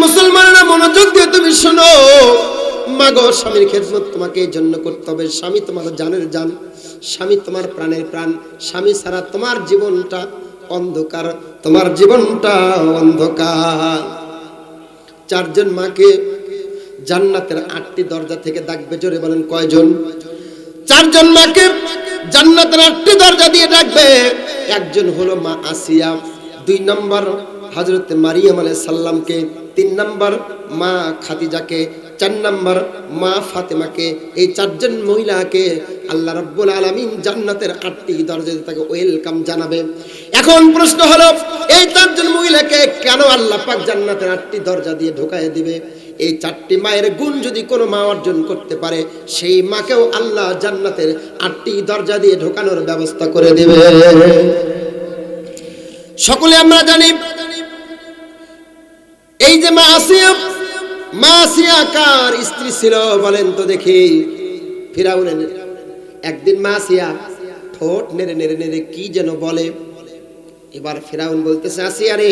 মুসলমানেরা মনোযোগ দিয়ে তুমি শোনো, মাগো স্বামীর খেদমত তোমাকে এই জন্য করতে হবে। স্বামী তোমার জানের জান, স্বামী তোমার প্রাণের প্রাণ। স্বামী ছাড়া তোমার জীবনটা অন্ধকার, তোমার জীবনটা অন্ধকার। চারজন মাকে জান্নাতের 8টি দরজা থেকে ডাকবে। জোরে বলেন কয়জন? চারজন মাকে জান্নাতের 8টি দরজা দিয়ে ডাকবে। একজন হলো মা আসিয়া, 2 নম্বর হযরত মারিয়াম আলাইহিস সালামকে, 3 নম্বর মা খাদিজাকে, 4 নম্বর মা ফাতেমাকে। এই 4জন মহিলাকে আল্লাহ রাব্বুল আলামিন জান্নাতের 8টি দরজাতে তাকে ওয়েলকাম জানাবে। এখন প্রশ্ন হলো, এই 4জন মহিলাকে কেন আল্লাহ পাক জান্নাতের 8টি দরজা দিয়ে ঢোকায় দিবে? এই 4টি মায়ের গুণ যদি কোনো মা অর্জন করতে পারে, সেই মাকেও আল্লাহ জান্নাতের 8টি দরজা দিয়ে ঢোকানোর ব্যবস্থা করে দিবে। সকলে আমরা জানি, এই যে মা আসিয়া কার স্ত্রী ছিল বলেন তো দেখি? ফিরাউনের। একদিন মা আসিয়া ঠোঁট নেড়ে নেড়ে নেড়ে কি যেন বলে। এবার ফিরাউন বলতেছে, আসিয়া রে,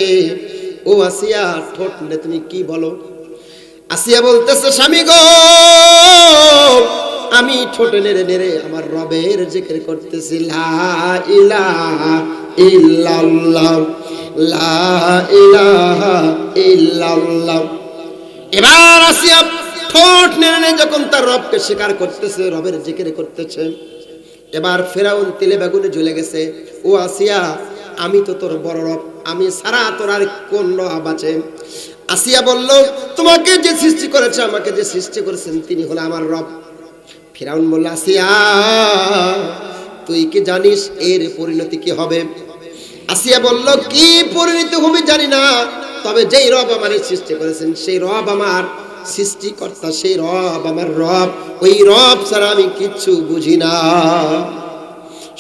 ও আসিয়া, ঠোঁট নেড়ে তুমি কি বলো? আসিয়া বলতেছে, স্বামী গো, আমি ঠোঁট নেড়ে নেড়ে আমার রবের জিকির করতেছি, লা ইলাহা ইল্লাল্লাহ, লা ইলাহা ইল্লাল্লাহ। এবার আসিয়া ঠোঁট নেড়ে নেড়ে যখন তার রবকে স্বীকার করতেছে, রবের জিকির করতেছে, এবার ফেরাউন তেলে বেগুনে জ্বলে গেছে। ও আসিয়া, আমি তো তোর বড় রব, আমি সারা তোর আর কোন রব আছে? আসিয়া বলল, তোমাকে যে সৃষ্টি করেছে, আমাকে যে সৃষ্টি করেছেন, তিনি হলো আমার রব। ফিরাউন বলল, আসিয়া, তুই কি জানিস এর পরিণতি কি হবে? আসিয়া বলল, কি পরিণতি হবে জানি না, তবে যেই রব আমারে সৃষ্টি করেছেন, সেই রব আমার সৃষ্টিকর্তা, সেই রব আমার রব, ওই রব ছাড়া আমি কিচ্ছু বুঝি না।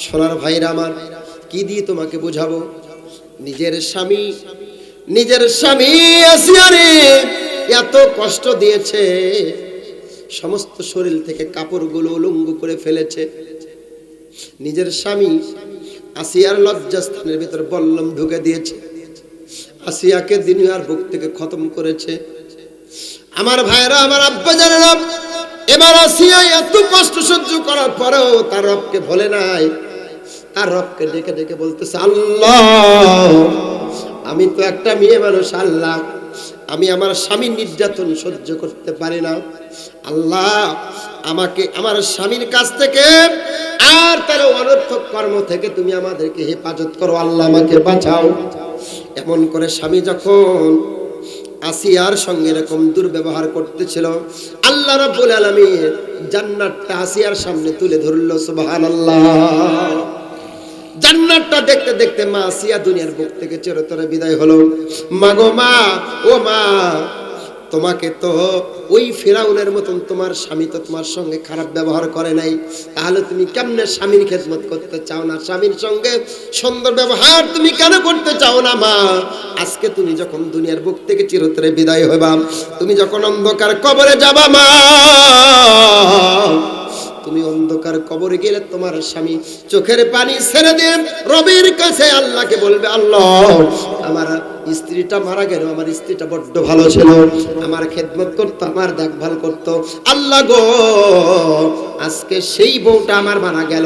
সোনার ভাইরা আমার, কি দিয়ে তোমাকে বুঝাবো? নিজের স্বামী আসিয়ারে এত কষ্ট দিয়েছে, সমস্ত শরীর থেকে কাপড়গুলো উলঙ্গ করে ফেলেছে। নিজের স্বামী আসিয়ার লজ্জাস্থানের ভিতর বল্লম ঢুকে দিয়েছে, আসিয়াকে দুনিয়ার বুক থেকে খতম করেছে। আমার ভাইরা, আমার আব্বা জানেন, এবার আসিয়া এত কষ্ট সহ্য করার পরেও তার রবকে ভোলে নাই। তার রবকে ডেকে ডেকে বলতেছে, আল্লাহ, আমি তো একটা মেয়ে মানুষ, আল্লাহ, আমি আমার স্বামীর নির্যাতন সহ্য করতে পারি না। আল্লাহ, আমাকে আমার স্বামীর কাছ থেকে আর তার অনর্থক কর্ম থেকে তুমি আমাদেরকে হেফাজত করো, আল্লাহ আমাকে বাঁচাও। এমন করে স্বামী যখন আসিয়ার সঙ্গে এরকম দুর্ব্যবহার করতেছিল, আল্লাহ রাব্বুল আলামিন জান্নাতটা আসিয়ার সামনে তুলে ধরলো। সুবহানাল্লাহ। জান্নাতটা দেখতে দেখতে মা আসিয়া দুনিয়ার বুক থেকে চিরতরে বিদায় হলো। মাগো মা, ও মা, তোমাকে তো ওই ফিরাউনের মতন তোমার স্বামী তো তোমার সঙ্গে খারাপ ব্যবহার করে নাই, তাহলে তুমি কেমনে স্বামীর খেদমত করতে চাও না? স্বামীর সঙ্গে সুন্দর ব্যবহার তুমি কেন করতে চাও না? মা, আজকে তুমি যখন দুনিয়ার বুক থেকে চিরতরে বিদায় হইবা, তুমি যখন অন্ধকার কবরে যাবা, মা, তুমি অন্ধকার কবরে গেলে তোমার স্বামী চোখের পানি ছেড়ে দিয়ে রবের কাছে আল্লাহকে বলবে, আল্লাহ, আমার স্ত্রীটা মারা গেল, আমার স্ত্রীটা বড্ড ভালো ছিল, আমার খেদমত করতো, আমার দেখভাল করতো, আল্লাহ গো, আজকে সেই বউটা আমার মারা গেল।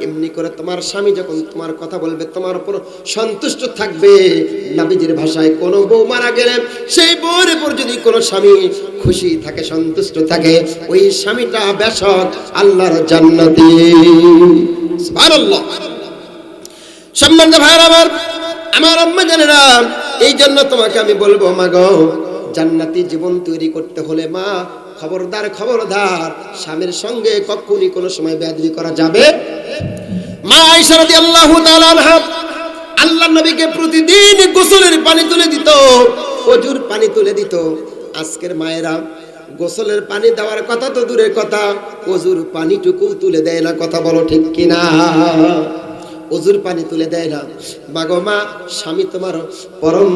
এমনি করে তোমার স্বামী যখন তোমার কথা বলবে, তোমার উপর সন্তুষ্ট থাকবে। নবীজির ভাষায়, কোনো বউ মারা গেলে সেই বউর উপর যদি কোনো স্বামী খুশি থাকে, সন্তুষ্ট থাকে, ওই স্বামীটা বেশক আল্লাহর জান্নাতি। সুবহানাল্লাহ। সম্মানিত ভাইরা আমার আম্মা জানেরা, এই জন্য তোমাকে আমি বলবো, মা গো, জান্নাতি জীবন তৈরি করতে হলে মা, খবরদার খবরদার, স্বামীর সঙ্গে কখনই কোনো সময় বেয়াদবি করা যাবে। মা আয়েশা রাদিয়াল্লাহু তাআলা আনহা আল্লাহর নবীকে প্রতিদিন গোসলের পানি তুলে দিত, ওযুর পানি তুলে দিত। আজকের মায়েরা গোসলের পানি দেওয়ার কথা তো দূরের কথা, ওযুর পানিটুকু তুলে দেয় না। কথা বলো ঠিক কিনা? ওযুর পানি তুলে দেয় না। মাগো মা, স্বামী তোমার পরম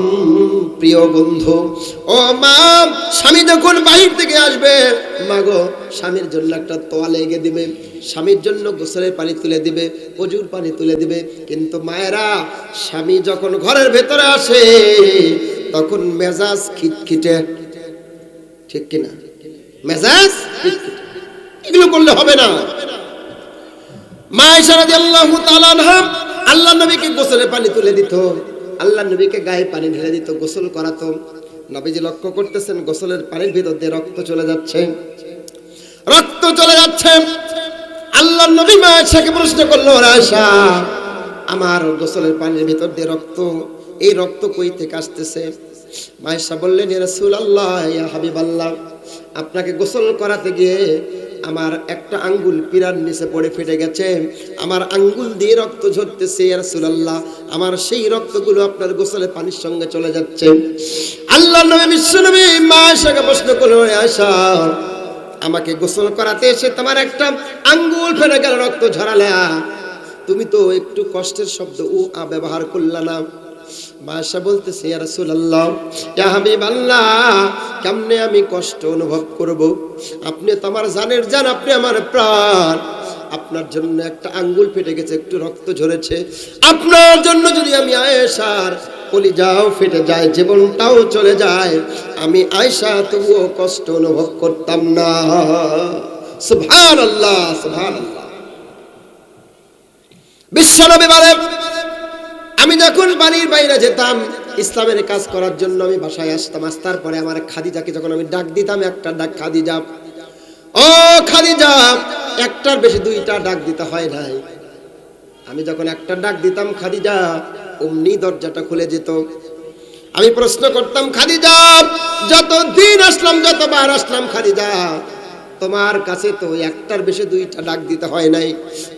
প্রিয় বন্ধু। ও মা, স্বামী যখন বাহির থেকে আসবে, মাগো, স্বামীর জন্য একটা তোয়ালে এগিয়ে দিবে, স্বামীর জন্য গোসলের পানি তুলে দিবে, ওযুর পানি তুলে দিবে। কিন্তু মায়েরা, স্বামী যখন ঘরের ভেতরে আসে, তখন মেজাজ খিটখিটে, ঠিক কিনা? মেজাজ এগুলো করলে হবে না। মা আয়েশা রাদিয়াল্লাহু তাআলা আনহা আল্লাহ নবীকে গোসলের পানি তুলে দিত, আল্লাহ নবীকে গায়ে পানি ঢেলে দিত, গোসল করাতো। নবীজি লক্ষ্য করতেছেন গোসলের পানির ভিতর দিয়ে রক্ত চলে যাচ্ছে, রক্ত চলে যাচ্ছে। আল্লাহ নবী মা আয়েশাকে প্রশ্ন করলো, আয়েশা আমার গোসলের পানির ভিতর দিয়ে রক্ত, এই রক্ত কই থেকে আসতেছে? মা আয়েশা বললেন, ইয়া রাসূলুল্লাহ, ইয়া হাবিবাল্লাহ, আপনাকে গোসল করাতে গিয়ে আমার একটা আঙ্গুল পিরার নিচে পড়ে ফেটে গেছে, আমার আঙ্গুল দিয়ে রক্ত ঝরতেছে ইয়া রাসূলুল্লাহ, আমার সেই রক্তগুলো আপনার গোসলের পানির সঙ্গে চলে যাচ্ছে। আল্লাহ নবী বিশ্বনবী মা আয়েশাকে প্রশ্ন করলেন, আয়েশা আমাকে গোসল করাতে এসে তোমার একটা আঙ্গুল ফেটে গেল, রক্ত ঝরালা, তুমি তো একটু কষ্টের শব্দ ব্যবহার করলা না? মা আয়েশা বলতেছে, ইয়া রাসূলুল্লাহ, ইয়া হাবিবাল্লাহ, কেমনে আমি কষ্ট অনুভব করব? আপনি তো আমার জানের জান, আপনি আমার প্রাণ, আপনার জন্য একটা আঙ্গুল ফেটে গেছে, একটু রক্ত ঝরেছে, আপনার জন্য যদি আমি আয়েশার কলিজাও ফেটে যায়, জীবনটাও চলে যায়, আমি আয়েশা তবুও কষ্ট অনুভব করতাম না। সুবহানাল্লাহ, সুবহানাল্লাহ। বিশ্বনবী বলেন, আমি যখন বাড়ির বাইরে যেতাম ইসলামের কাজ করার জন্য, আমি বাসায় আসতাম, আসার পরে আমার খাদিজাকে যখন আমি ডাক দিতাম, একটা ডাক, খাদিজা, ও খাদিজা, একটার বেশি দুইটা ডাক দিতে হয় নাই। আমি যখন একটা ডাক দিতাম খাদিজা অমনি দরজাটা খুলে যেত। আমি প্রশ্ন করতাম, খাদিজা যতদিন আসলাম, যতবার আসলাম, খাদিজা তোমার কাছে তো একটার বেশি দুইটা ডাক দিতে হয় নাই,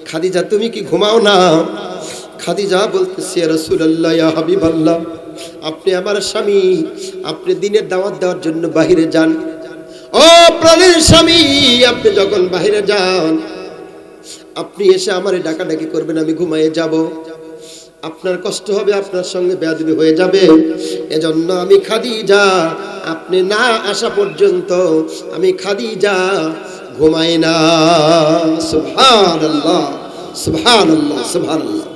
খাদিজা তুমি কি ঘুমাও না? খাদিজা বলতেছে, ইয়া রাসূলুল্লাহ, ইয়া হাবিবাল্লাহ, আপনি আমার স্বামী, আপনি দিনের দাওয়াত দেওয়ার জন্য বাহিরে যান, ও প্রাণের স্বামী, আপনি যখন বাহিরে যান, আপনি এসে আমারে ডাকাডাকি করবেন, আমি ঘুমায়ে যাব, আপনার কষ্ট হবে, আপনার সঙ্গে বেয়াদবি হয়ে যাবে, এজন্য আমি খাদিজা আপনি না আসা পর্যন্ত আমি খাদিজা ঘুমাই না। সুবহানাল্লাহ, সুবহানাল্লাহ, সুবহানাল্লাহ।